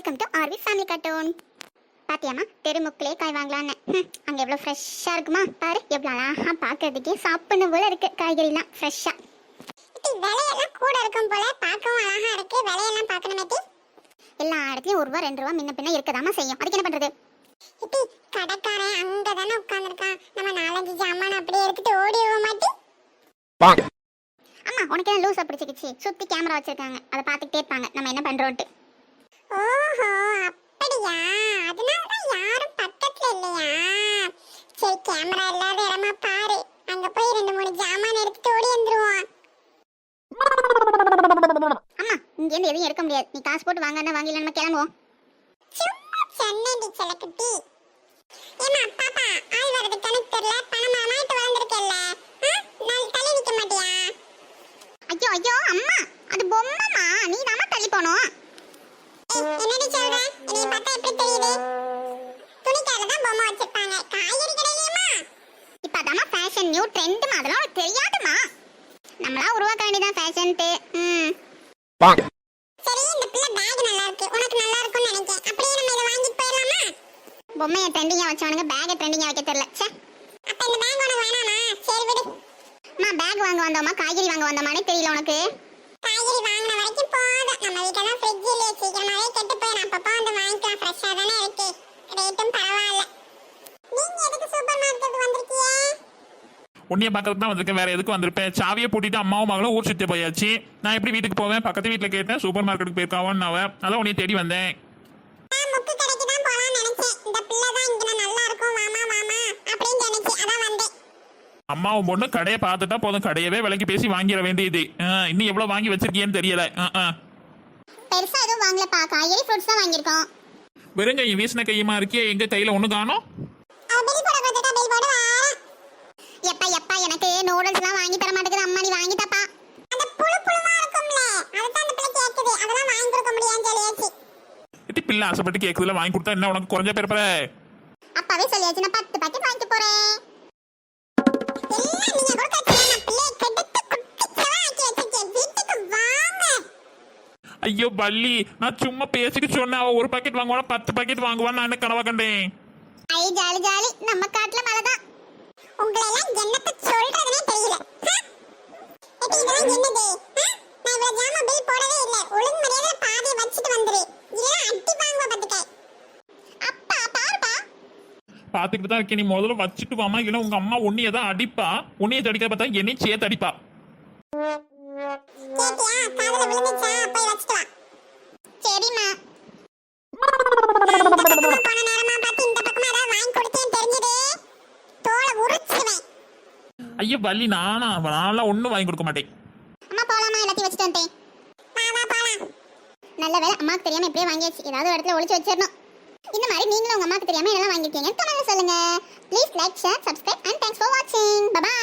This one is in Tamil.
Welcome to RV family cartoon. பாத்தியாமா தெருமுக்கிலே காய் வாங்கலான்னு அங்கே எவ்வளோ ஃப்ரெஷ்ஷாக இருக்குமா பாரு, எவ்வளோ அழகாக பார்க்கறதுக்கே சாப்பிடணும் போல இருக்கு. காய்கறிலாம் ஃப்ரெஷ்ஷாக விலையெல்லாம் கூட இருக்கும் போல, பார்க்கவும் அழகா இருக்கு. விலையெல்லாம் பார்க்கணுமே, எல்லா இடத்துலையும் ₹1 ₹2 முன்ன பின்ன இருக்கதாமா செய்யும். அதுக்கு என்ன பண்றது? இப்போ கடைக்காரன் அங்கே தானே உட்காந்துருக்கான், நம்ம 4-5 ஜாமான் அப்படியே எடுத்துட்டு ஓடிடுவோம் மாட்டி. அம்மா உனக்கு என்ன லூஸா பிடிச்சிக்கிச்சு? சுற்றி கேமரா வச்சிருக்காங்க, அதை பார்த்துக்கிட்டே இருப்பாங்க நம்ம என்ன பண்ணுறோன்ட்டு. ஓஹோ அப்படியா, அதனால தான் யாரும் பக்கத்துல இல்லையா? சரி கேமரா இல்லாத இடமா பாரு, அங்க போய் 2-3 ஜாமான் எடுத்துட்டு ஓடி வந்துருவோம். அம்மா இங்க இருந்து எதையும் எடுக்க முடியாது, நீ காசு போட்டு வாங்கன்னா வாங்கல, நம்ம கிளம்புவோம். சும்மா சொன்னேன்டி செலக்குட்டி. ஏமா பாப்பா ஆள் வரது கணக்கு தெரியல, பணமா மாட்டு வளர்ந்துருக்கல்ல, நான் தள்ளி நிக்க மாட்டியா? ஐயோ ஐயோ அம்மா அது பொம்மைமா, நீ தாமா தள்ளி போனோம். என்னடி சொல்ற? நீ பார்த்தா எப்படி தெரியுது? துணிக்காரங்க தான் பொம்மை வச்சிருப்பாங்க, காய்கறி கடையிலமா. இப்ப அதாமா ஃபேஷன் நியூ ட்ரெண்ட்மா, அதெல்லாம் உனக்கு தெரியாதுமா. நம்மளா உருவாக்க வேண்டியதான் ஃபேஷன்ட்டு. சரி இந்த பிள்ளை பேக் நல்லா இருக்கு, உனக்கு நல்லா இருக்கும்னு நினைக்கிறேன். அப்படியே நம்ம இத வாங்கிட்டு போயிடலாமா? பொம்மையை ட்ரெண்டிங்கா வச்சவனுங்க பேக்கை ட்ரெண்டிங்கா வைக்க தெரியல. ச்சே, அப்ப இந்த பேக் உனக்கு வேணாமா? சரி விடு. அம்மா பேக் வாங்க வந்தோமா காய்கறி வாங்க வந்தோமானே தெரியல உனக்கு. காய்கறி வாங்கின வரைக்கும் போதும், நம்ம வீட்டுல ஃப்ரிட்ஜ் இல்லையே, சீக்கிரமாவே கெட்டு போயிடும். அப்பப்போ வந்து வாங்கிக்கலாம், ஃப்ரெஷ்ஷா தானே இருக்கு, ரேட்டும் பரவாயில்ல. நீங்க எதுக்கு சூப்பர் மார்க்கெட் வந்திருக்கீங்க? உன்னைய பார்க்கறதுக்கு தான் வந்திருக்கேன், வேற எதுக்கு வந்திருப்பேன்? சாவியை பூட்டிட்டு அம்மாவும் மகளும் ஊர் சுற்றி போயாச்சு. நான் எப்படி வீட்டுக்கு போவேன்? பக்கத்து வீட்டில் கேட்டேன், சூப்பர் மார்க்கெட்டுக்கு போயிருக்காவன்னு அவன், அதான் உன்னைய தேடி வந்தேன். நான் முக்கு கடைக்கு தான் போலாம்னு நினைச்சேன், இந்த பிள்ளை தான் இங்க நல்லா இருக்கும் மாமா மாமா அப்படின்னு நினைச்சு அதான் வந்தேன். அம்மாவும் பொண்ணு கடையை பார்த்துட்டா போதும், கடையவே விலைக்கு பேசி வாங்கிட வேண்டியது. இன்னும் எவ்வளவு வாங்கி வச்சிருக்கீன்னு தெரியல. பெருசா எதுவும் வாங்கலப்பா, காய்கறி ஃப்ரூட்ஸ் தான் வாங்கியிருக்கோம். வெறுங்க வீசின கையுமா இருக்கே, எங்க கையில ஒண்ணு காணோம். எப்பா எப்பா எனக்கு நூடுல்ஸ்லாம் வாங்கி தர மாட்டேங்குது அம்மா, நீ வாங்கி தாப்பா. அந்த புழு புழுவா இருக்கும்ல, அத அந்த பிள்ளை கேக்குது, அதெல்லாம் வாங்கி கொடுக்க முடியாதுன்னு சொல்லியாச்சு. இட்டி பிள்ளை ஆசைப்பட்டு கேக்குதுல, வாங்கி கொடுத்தா என்ன உனக்கு குறைஞ்ச பேர்? அப்பாவே சொல்லியாச்சு, நான் 10 பாக்கெட் வாங்கிட்டு போறேன். எல்லாம் நீங்க கொடுத்தாச்சு, நான் பிள்ளையை கெடுத்து குட்டிச்சவா ஆக்கி வச்சிருக்கேன். வீட்டுக்கு வாங்க. ஐயோ பள்ளி, நான் சும்மா பேசிட்டு சொன்னேன், அவ 1 பாக்கெட் வாங்குவானா 10 பாக்கெட் வாங்குவான்னு நான் என்ன கனவா கண்டேன். ஐ ஜாலி ஜாலி, நம்ம காட்டுல மழைதான். உங்களை எல்லாம் என்னத்த சொல்றதுனே தெரியல. இது இதெல்லாம் என்னது? நான் இவ்வளவு ஜாமா பில் போடவே இல்ல, ஒழுங்கு மரியாதை பாதி வச்சிட்டு வந்துரு, இல்ல அடி வாங்குவ பாத்துக்க. அப்பா பாருப்பா, பாத்துக்கிட்டு தான் இருக்கேன், நீ முதல்ல வச்சுட்டு வாமா, இல்ல உங்க அம்மா உன்னைய தான் அடிப்பா. உன்னைய தடிக்க பார்த்தா என்னையும் சேர்த்து அடிப்பா. கேட்டியா? காதுல விழுந்துச்சா? போய் வச்சிட்டு வா. சரிம்மா. போன நேரமா பார்த்து இந்த பக்கமா ஏதாவது வாங்கி கொடுத்தேன்னு தெரிஞ்சது, தோலை உரிச்சிடுவேன். ஐயோ பள்ளி, நான்லாம் ஒன்றும் வாங்கி கொடுக்க மாட்டேன். அம்மா போலாமா? எல்லாத்தையும் வச்சுட்டு வந்துட்டேன். வா போலாம். நல்ல வேலை அம்மாவுக்கு தெரியாம எப்படியே வாங்கியாச்சு, ஏதாவது ஒரு இடத்துல ஒளிச்சு வச்சிடணும். இந்த மாதிரி நீங்களும் உங்க அம்மாவுக்கு தெரியாம என்னெல்லாம் வாங்கிருக்கீங்க கமெண்ட்ல சொல்லுங்க. Please like, share, subscribe and thanks for வாட்சிங். Bye by.